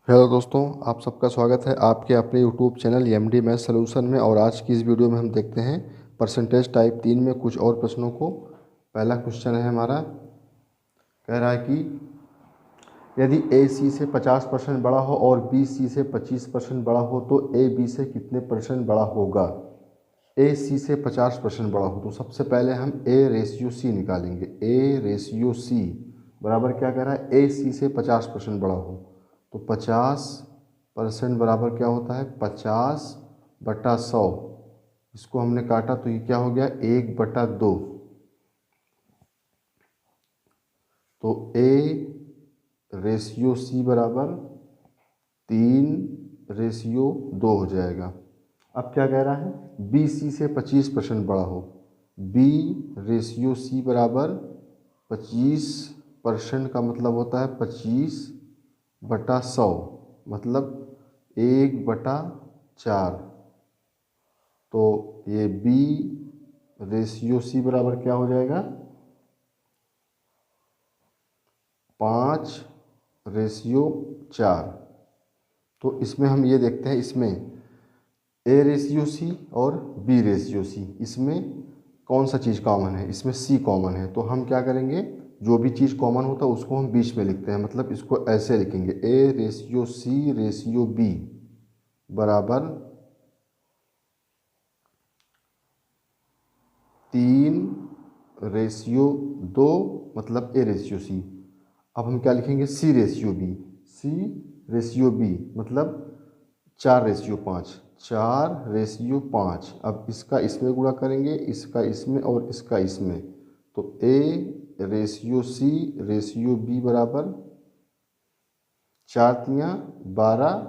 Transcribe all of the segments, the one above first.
Hello दोस्तों, आप सबका स्वागत है आपके अपने YouTube channel MD math solution में। और आज की इस वीडियो में हम देखते हैं परसेंटेज टाइप 3 में कुछ और प्रश्नों को। पहला क्वेश्चन है हमारा, कह रहा है कि यदि ए सी से 50% बड़ा हो और बी सी से 25% बड़ा हो तो ए बी से कितने परसेंट बड़ा होगा। ए सी से 50% बड़ा हो तो सबसे पहले हम ए रेशियो सी निकालेंगे। ए रेशियो सी बराबर क्या कह रहा है, ए सी से 50% बड़ा हो तो 50% बराबर क्या होता है, 50/100। इसको हमने काटा तो ये क्या हो गया, 1/2। तो ए रेशियो सी बराबर 3/2 हो जाएगा। अब क्या कह रहा है, बी सी से 25% बड़ा हो। बी रेशियो सी बराबर 25% का मतलब होता है 25/100, मतलब 1/4। तो ये बी रेशियो सी बराबर क्या हो जाएगा, 5/4। तो इसमें हम ये देखते हैं, इसमें ए रेशियो सी और बी रेशियो सी, इसमें कौन सा चीज़ कॉमन है, इसमें सी कॉमन है। तो हम क्या करेंगे, जो भी चीज़ कॉमन होता है उसको हम बीच में लिखते हैं, मतलब इसको ऐसे लिखेंगे, A ratio C ratio B बराबर 3/2, मतलब ए रेशियो सी। अब हम क्या लिखेंगे, सी रेशियो बी। सी रेशियो बी मतलब 4/5, 4/5। अब इसका इसमें गुणा करेंगे, इसका इसमें और इसका इसमें, तो A ratio C ratio B बराबर 4×3=12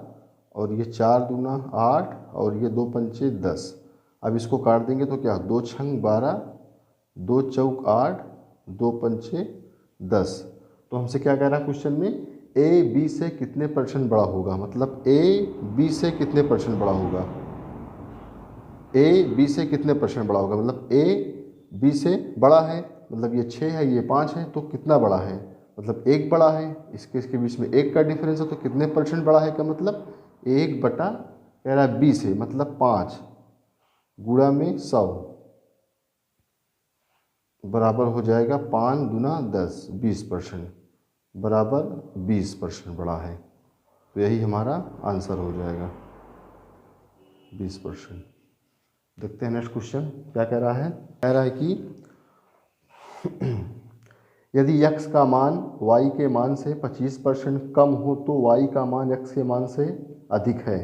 और ये 4×2=8 और ये 2×5=10। अब इसको काट देंगे तो क्या, 2×6=12, 2×4=8, 2×5=10। तो हमसे क्या कह रहा है क्वेश्चन में, ए बी से कितने परसेंट बड़ा होगा, मतलब ए बी से कितने परसेंट बड़ा होगा। ए बी से कितने परसेंट बड़ा होगा, मतलब ए बी से बड़ा है, मतलब ये 6 है ये 5 है, तो कितना बड़ा है, मतलब 1 बड़ा है। इसके इसके बीच में 1 का डिफरेंस है, तो कितने परसेंट बड़ा है का मतलब 1/, कह रहा है बी से, मतलब 5 गुणा में 100 बराबर हो जाएगा 5×10, 20% बराबर 20% बड़ा है। तो यही हमारा आंसर हो जाएगा, 20%। देखते हैं नेक्स्ट क्वेश्चन क्या कह रहा है। कह रहा है कि यदि x का मान y के मान से 25% कम हो तो y का मान x के मान से अधिक है।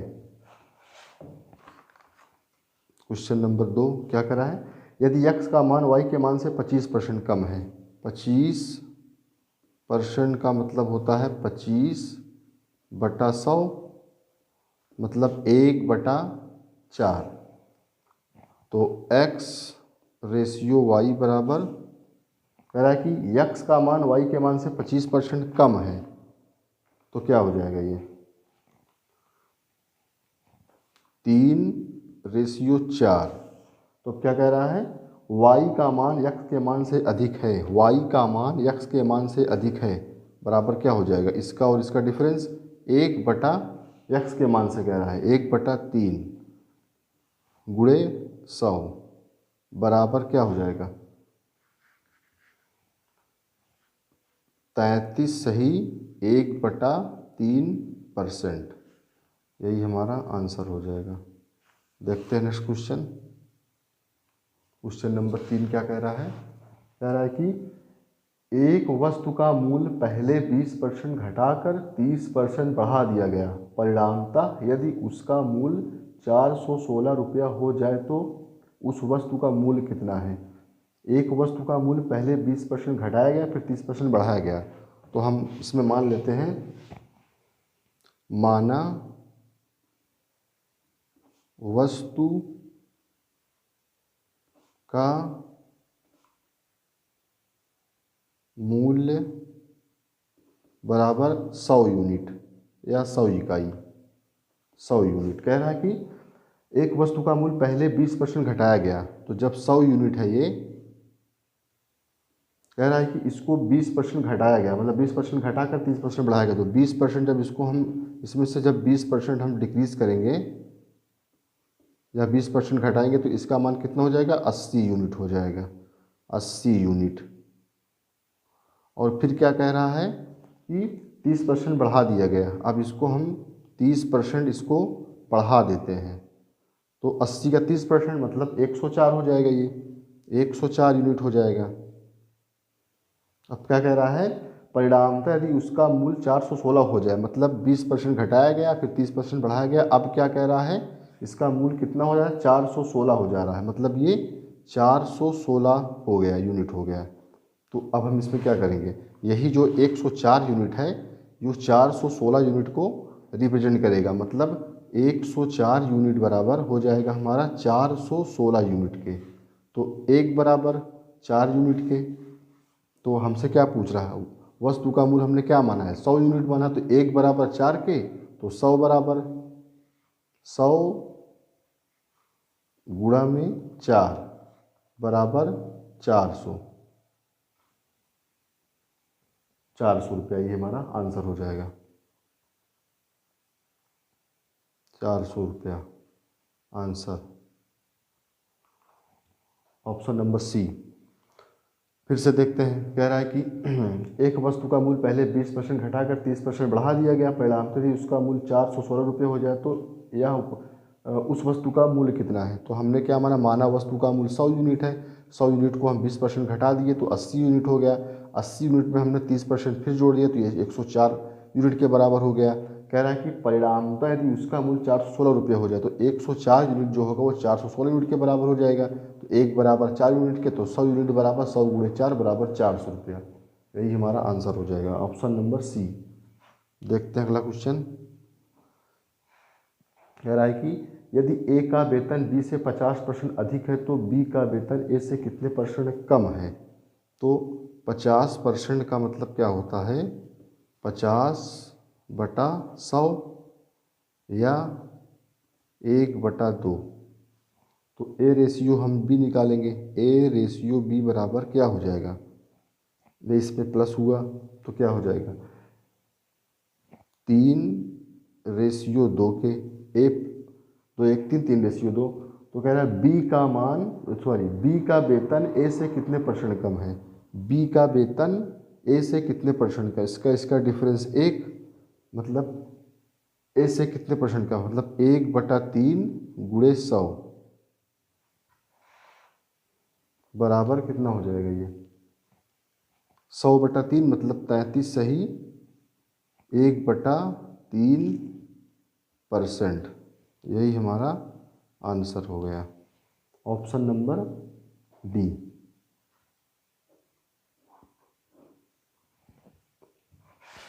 क्वेश्चन नंबर 2 क्या कह रहा है, यदि x का मान y के मान से 25% कम है। 25% का मतलब होता है 25/100, मतलब 1/4। तो x रेशियो y बराबर, कह रहा है कि x का मान y के मान से 25% कम है, तो क्या हो जाएगा ये 3/4। तो क्या कह रहा है, y का मान x के मान से अधिक है, y का मान x के मान से अधिक है, बराबर क्या हो जाएगा, इसका और इसका डिफरेंस 1/x के मान से, कह रहा है 1/3 गुणे 100 बराबर क्या हो जाएगा 33 सही 1/3%। यही हमारा आंसर हो जाएगा। देखते हैं नेक्स्ट क्वेश्चन। क्वेश्चन नंबर 3 क्या कह रहा है, कह रहा है कि एक वस्तु का मूल्य पहले 20% घटाकर 30% बढ़ा दिया गया, परिणामतः यदि उसका मूल्य 416 रुपया हो जाए तो उस वस्तु का मूल्य कितना है। एक वस्तु का मूल्य पहले 20% घटाया गया, फिर 30% बढ़ाया गया। तो हम इसमें मान लेते हैं, माना वस्तु का मूल्य बराबर 100 यूनिट या 100 इकाई। 100 यूनिट कह रहा है कि एक वस्तु का मूल्य पहले 20% घटाया गया, तो जब 100 यूनिट है ये, कह रहा है कि इसको 20% घटाया गया, मतलब 20% घटाकर 30% बढ़ाया गया। तो 20% जब इसको हम इसमें से जब 20% हम डिक्रीज करेंगे या 20% घटाएंगे तो इसका मान कितना हो जाएगा, 80 यूनिट हो जाएगा, 80 यूनिट। और फिर क्या कह रहा है कि 30% बढ़ा दिया गया, अब इसको हम 30% इसको बढ़ा देते हैं तो 80 का 30% मतलब 104 हो जाएगा, ये 104 यूनिट हो जाएगा। अब क्या कह रहा है, परिणामतः यदि उसका मूल्य 416 हो जाए, मतलब 20% घटाया गया फिर 30% बढ़ाया गया, अब क्या कह रहा है, इसका मूल्य कितना हो जाए, 416 हो जा रहा है, मतलब ये 416 हो गया, यूनिट हो गया। तो अब हम इसमें क्या करेंगे, यही जो 104 यूनिट है ये 416 यूनिट को रिप्रेजेंट करेगा, मतलब 104 यूनिट बराबर हो जाएगा हमारा 416 यूनिट के। तो 1 बराबर 4 यूनिट के। तो हमसे क्या पूछ रहा है, वस्तु का मूल्य हमने क्या माना है, 100 यूनिट माना, तो 1 बराबर 4 के, तो 100 बराबर 100 गुणा में 4 बराबर 400, 400 रुपया, ये हमारा आंसर हो जाएगा, 400 रुपया आंसर, ऑप्शन नंबर सी। फिर से देखते हैं, कह रहा है कि एक वस्तु का मूल्य पहले 20% घटाकर 30% बढ़ा दिया गया, परिणामतः यदि उसका मूल्य 416 रुपये हो जाए तो यह उस वस्तु का मूल्य कितना है। तो हमने क्या माना वस्तु का मूल्य 100 यूनिट है, 100 यूनिट को हम 20% घटा दिए तो 80 यूनिट हो गया, 80 यूनिट में हमने 30% फिर जोड़ दिया तो ये 104 यूनिट के बराबर हो गया। कह रहा है कि परिणामतः यदि उसका मूल्य 416 रुपये हो जाए तो 104 यूनिट जो होगा वो 416 यूनिट के बराबर हो जाएगा। तो 1 बराबर 4 यूनिट के, तो 100 यूनिट बराबर 100 गुणे 4 बराबर 400 रुपया, यही हमारा आंसर हो जाएगा, ऑप्शन नंबर सी। देखते हैं अगला क्वेश्चन। कह रहा है कि यदि ए का वेतन बी से 50% अधिक है तो बी का वेतन ए से कितने परसेंट कम है। तो 50% का मतलब क्या होता है, 50/100 या 1/2। तो ए रेशियो हम बी निकालेंगे, ए रेशियो बी बराबर क्या हो जाएगा, ये इसमें प्लस हुआ तो क्या हो जाएगा, 3/2 के, ए 2 1 3 3/2। तो कह रहा है बी का मान, बी का वेतन ए से कितने परसेंट कम है, बी का वेतन ए से कितने परसेंट का, इसका डिफरेंस 1, मतलब ए से कितने परसेंट का, मतलब 1/3 गुणे 100 बराबर कितना हो जाएगा, ये 100/3 मतलब 33 सही 1/3%, यही हमारा आंसर हो गया, ऑप्शन नंबर डी।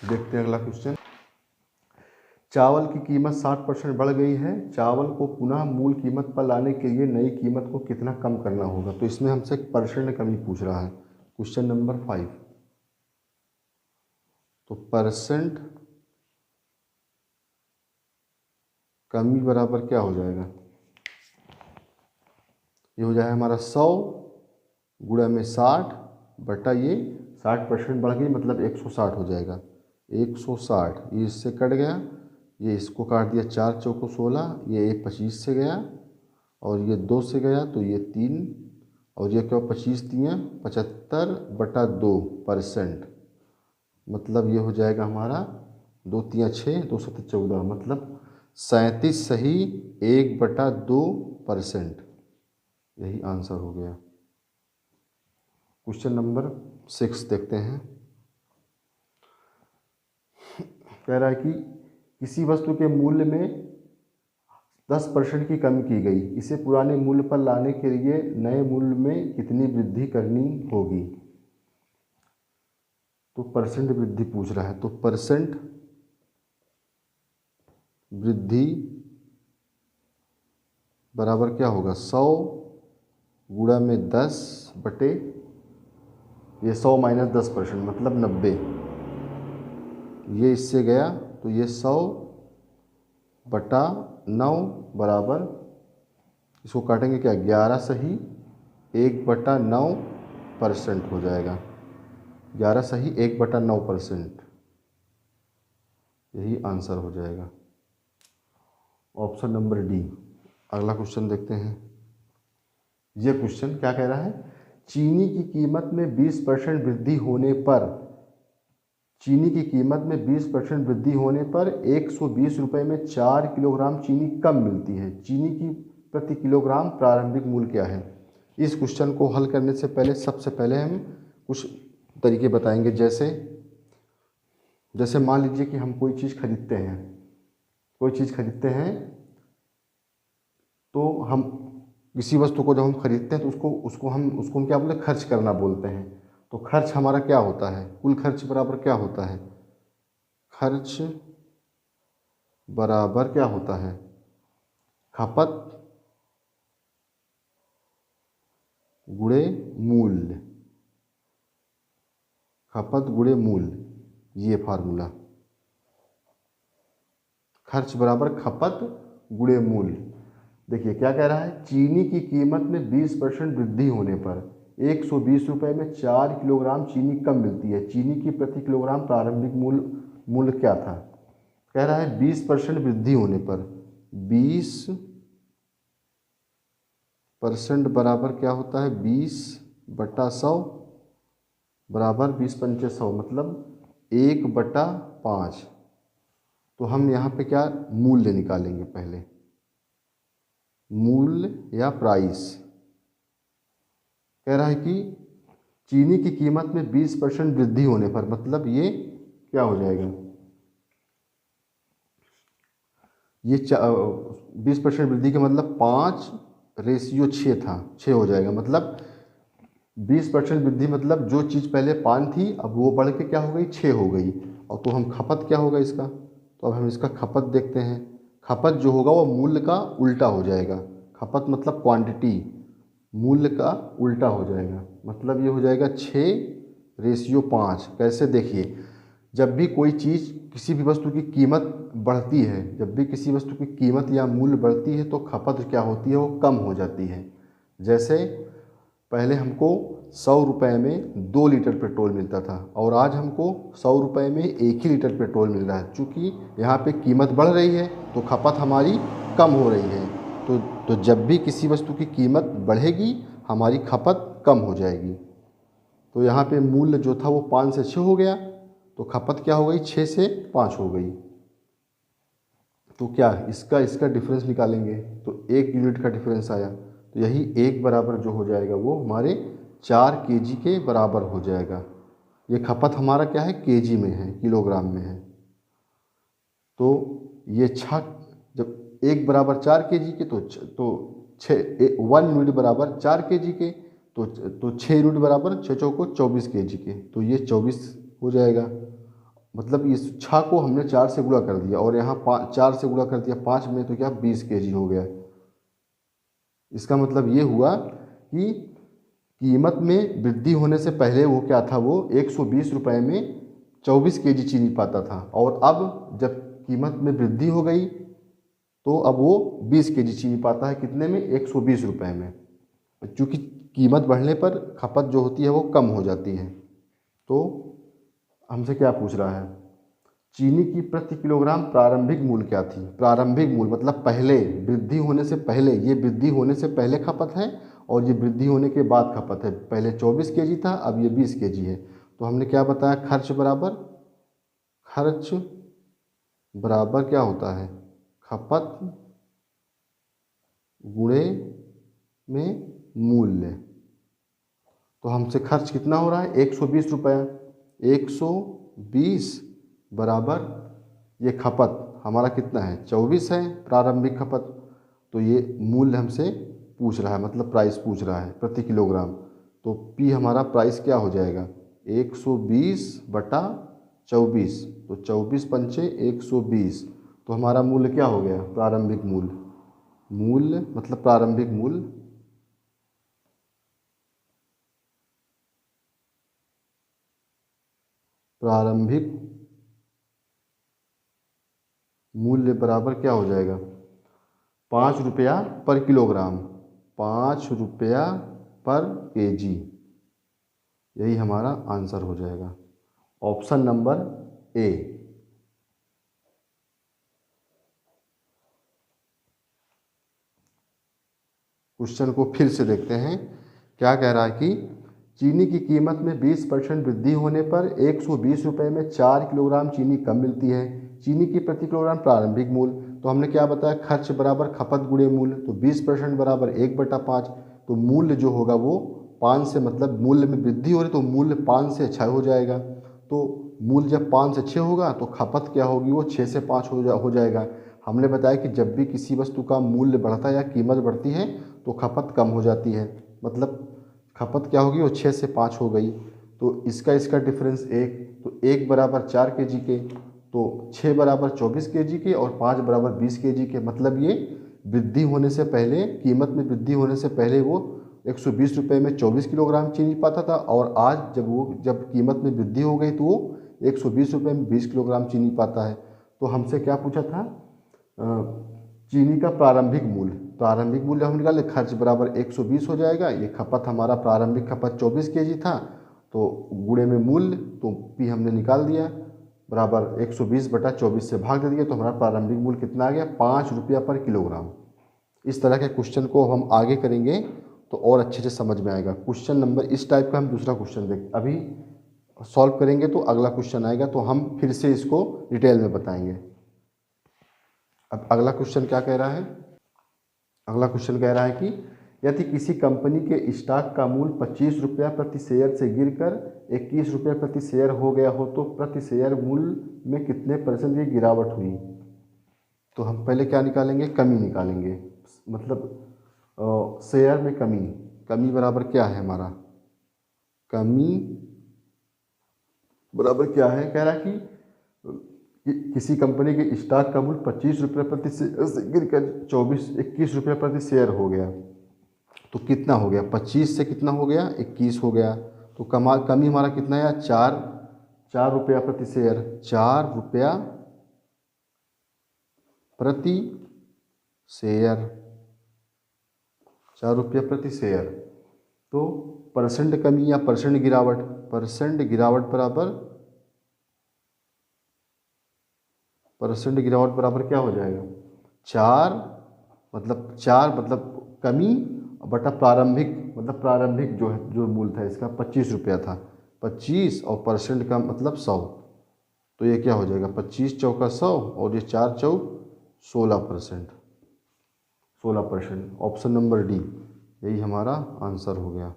देखते हैं अगला क्वेश्चन। चावल की कीमत 60% बढ़ गई है, चावल को पुनः मूल कीमत पर लाने के लिए नई कीमत को कितना कम करना होगा। तो इसमें हमसे परसेंट कमी पूछ रहा है, क्वेश्चन नंबर 5। तो परसेंट कमी बराबर क्या हो जाएगा, ये हो जाएगा हमारा 100 गुणा में 60 बटा ये 60% बढ़ गई मतलब 160 हो जाएगा, 160, ये इससे कट गया, ये इसको काट दिया, 4 चौको 16, ये 25 से गया और ये 2 से गया तो ये 3 और ये क्या 25 दिया 75/2%, मतलब ये हो जाएगा हमारा 2 3 6 2 7 14, मतलब 37 सही 1/2%, यही आंसर हो गया। क्वेश्चन नंबर 6 देखते हैं। कह रहा है कि किसी वस्तु के मूल्य में 10% की कमी की गई, इसे पुराने मूल्य पर लाने के लिए नए मूल्य में कितनी वृद्धि करनी होगी। तो परसेंट वृद्धि पूछ रहा है, तो परसेंट वृद्धि बराबर क्या होगा, 100 गुणा में 10 बटे ये 100 माइनस 10% मतलब 90, ये इससे गया तो ये 100/9 बराबर, इसको काटेंगे क्या 11 सही 1/9% हो जाएगा, 11 सही 1/9%, यही आंसर हो जाएगा। Option number D. अगला क्वेश्चन देखते हैं। ये क्वेश्चन क्या कह रहा है, चीनी की कीमत में 20% वृद्धि होने पर, चीनी की कीमत में 20% वृद्धि होने पर 120 रुपये में 4 किलोग्राम चीनी कम मिलती है। चीनी की प्रति किलोग्राम प्रारंभिक मूल्य क्या है। इस क्वेश्चन को हल करने से पहले सबसे पहले हम कुछ तरीके बताएंगे। जैसे मान लीजिए कि हम कोई चीज़ खरीदते हैं, तो हम किसी वस्तु को जब हम खरीदते हैं तो उसको हम क्या बोलते हैं, खर्च करना बोलते हैं। तो खर्च हमारा क्या होता है, कुल खर्च बराबर क्या होता है, खर्च बराबर क्या होता है, खपत गुणे मूल्य, खपत गुणे मूल्य, ये फार्मूला, खर्च बराबर खपत गुणे मूल्य। देखिए क्या कह रहा है, चीनी की कीमत में 20% वृद्धि होने पर 120 रुपये में 4 किलोग्राम चीनी कम मिलती है। चीनी की प्रति किलोग्राम प्रारंभिक मूल्य क्या था। कह रहा है 20% वृद्धि होने पर, 20% बराबर क्या होता है, 20/100 बराबर 20×5 मतलब 1/5। तो हम यहाँ पे क्या मूल्य निकालेंगे, पहले मूल्य या प्राइस। कह रहा है कि चीनी की कीमत में 20% वृद्धि होने पर, मतलब ये क्या हो जाएगा, ये 20% वृद्धि का मतलब 5:6 था, 6 हो जाएगा। मतलब 20% वृद्धि मतलब जो चीज़ पहले 5 थी अब वो बढ़ के क्या हो गई, 6 हो गई। और तो हम खपत क्या होगा इसका, तो अब हम इसका खपत देखते हैं। खपत जो होगा वो मूल्य का उल्टा हो जाएगा। खपत मतलब क्वांटिटी, मूल्य का उल्टा हो जाएगा, मतलब ये हो जाएगा 6:5। कैसे, देखिए जब भी कोई चीज़, किसी भी वस्तु की कीमत बढ़ती है, जब भी किसी वस्तु की कीमत या मूल्य बढ़ती है तो खपत क्या होती है, वो कम हो जाती है। जैसे पहले हमको 100 रुपये में 2 लीटर पेट्रोल मिलता था और आज हमको 100 रुपये में 1 ही लीटर पेट्रोल मिल रहा है। चूँकि यहाँ पे कीमत बढ़ रही है तो खपत हमारी कम हो रही है। तो जब भी किसी वस्तु की कीमत बढ़ेगी हमारी खपत कम हो जाएगी। तो यहाँ पे मूल्य जो था वो 5 से 6 हो गया, तो खपत क्या हो गई, 6 से 5 हो गई। तो क्या इसका डिफरेंस निकालेंगे तो 1 यूनिट का डिफरेंस आया, तो यही 1 बराबर जो हो जाएगा वो हमारे 4 केजी के बराबर हो जाएगा। ये खपत हमारा क्या है, केजी में है, किलोग्राम में है। तो ये 6, जब 1 बराबर 4 केजी के तो 1 यूनिट बराबर 4 केजी के, तो 6 यूनिट बराबर 6 चौको 24 केजी के, तो ये 24 हो जाएगा। मतलब इस 6 को हमने 4 से गुणा कर दिया और यहाँ 4 से गुणा कर दिया 5 में, तो क्या 20 केजी हो गया। इसका मतलब ये हुआ कि कीमत में वृद्धि होने से पहले वो क्या था, वो 120 रुपये में 24 केजी चीनी पाता था, और अब जब कीमत में वृद्धि हो गई तो अब वो 20 केजी चीनी पाता है, कितने में, 120 रुपये में। क्योंकि कीमत बढ़ने पर खपत जो होती है वो कम हो जाती है। तो हमसे क्या पूछ रहा है, चीनी की प्रति किलोग्राम प्रारंभिक मूल्य क्या थी। प्रारंभिक मूल्य मतलब पहले, वृद्धि होने से पहले, ये वृद्धि होने से पहले खपत है और ये वृद्धि होने के बाद खपत है। पहले 24 केजी था, अब ये 20 केजी है। तो हमने क्या बताया, खर्च बराबर क्या होता है, खपत गुणे में मूल्य। तो हमसे खर्च कितना हो रहा है, 120 रुपया, 120 बराबर ये खपत हमारा कितना है, 24 है प्रारंभिक खपत। तो ये मूल्य हमसे पूछ रहा है, मतलब प्राइस पूछ रहा है प्रति किलोग्राम। तो पी हमारा प्राइस क्या हो जाएगा, 120/24, तो 24×5 120। तो हमारा मूल्य क्या हो गया, प्रारंभिक मूल्य मतलब प्रारंभिक मूल्य, प्रारंभिक मूल्य बराबर क्या हो जाएगा, 5 रुपया पर किलोग्राम, 5 रुपया पर केजी। यही हमारा आंसर हो जाएगा, ऑप्शन नंबर ए। क्वेश्चन को फिर से देखते हैं। क्या कह रहा है कि चीनी की कीमत में 20% वृद्धि होने पर 120 रुपये में 4 किलोग्राम चीनी कम मिलती है। चीनी की प्रति किलोग्राम प्रारंभिक मूल्य, तो हमने क्या बताया, खर्च बराबर खपत गुणे मूल्य, तो 20% बराबर 1/5। तो मूल्य जो होगा वो 5 से, मतलब मूल्य में वृद्धि हो रही तो मूल्य 5 से 6 हो जाएगा। तो मूल्य जब 5 से 6 होगा तो खपत क्या होगी, वो 6 से 5 हो जाएगा। हमने बताया कि जब भी किसी वस्तु का मूल्य बढ़ता है या कीमत बढ़ती है तो खपत कम हो जाती है, मतलब खपत क्या होगी, वो 6 से 5 हो गई। तो इसका डिफरेंस 1, तो 1 बराबर 4 kg के, तो 6 बराबर 24 kg के और 5 बराबर 20 kg के। मतलब ये वृद्धि होने से पहले, कीमत में वृद्धि होने से पहले वो 120 रुपये में 24 किलोग्राम चीनी पाता था, और आज जब कीमत में वृद्धि हो गई तो वो 120 रुपये में 20 किलोग्राम चीनी पाता है। तो हमसे क्या पूछा था, चीनी का प्रारंभिक मूल्य हम निकाले, खर्च बराबर 120 हो जाएगा। ये खपत, हमारा प्रारंभिक खपत 24 kg था, तो गुणे में मूल्य, तो पी हमने निकाल दिया, बराबर 120/24 से भाग दे दिया, तो हमारा प्रारंभिक मूल्य कितना आ गया, 5 रुपया पर किलोग्राम। इस तरह के क्वेश्चन को हम आगे करेंगे तो और अच्छे से समझ में आएगा। क्वेश्चन नंबर, इस टाइप का हम दूसरा क्वेश्चन अभी सॉल्व करेंगे तो अगला क्वेश्चन आएगा, तो हम फिर से इसको डिटेल में बताएंगे। अब अगला क्वेश्चन क्या कह रहा है, अगला क्वेश्चन कह रहा है कि यदि किसी कंपनी के स्टॉक का मूल्य 25 रुपया प्रति शेयर से गिरकर 21 रुपये प्रति शेयर हो गया हो तो प्रति शेयर मूल्य में कितने % की गिरावट हुई। तो हम पहले क्या निकालेंगे, कमी निकालेंगे, मतलब शेयर में कमी बराबर क्या है हमारा, कमी बराबर क्या है, कह रहा है कि किसी कंपनी के स्टॉक का मूल्य 25 रुपये प्रति शेयर से गिरकर 21 रुपये प्रति शेयर हो गया, तो कितना हो गया, 25 से कितना हो गया, 21 हो गया। तो कमी हमारा कितना है, 4 रुपया प्रति शेयर, 4 रुपया प्रति शेयर, 4 रुपया प्रति शेयर। तो % कमी या % गिरावट, % गिरावट बराबर क्या हो जाएगा, 4 मतलब कमी बटा प्रारंभिक, मतलब प्रारंभिक जो है, जो मूल्य था इसका 25 रुपया था, 25 और % का मतलब 100, तो ये क्या हो जाएगा, 25 चौका 100 और ये 4 चौक 16%। ऑप्शन नंबर डी, यही हमारा आंसर हो गया।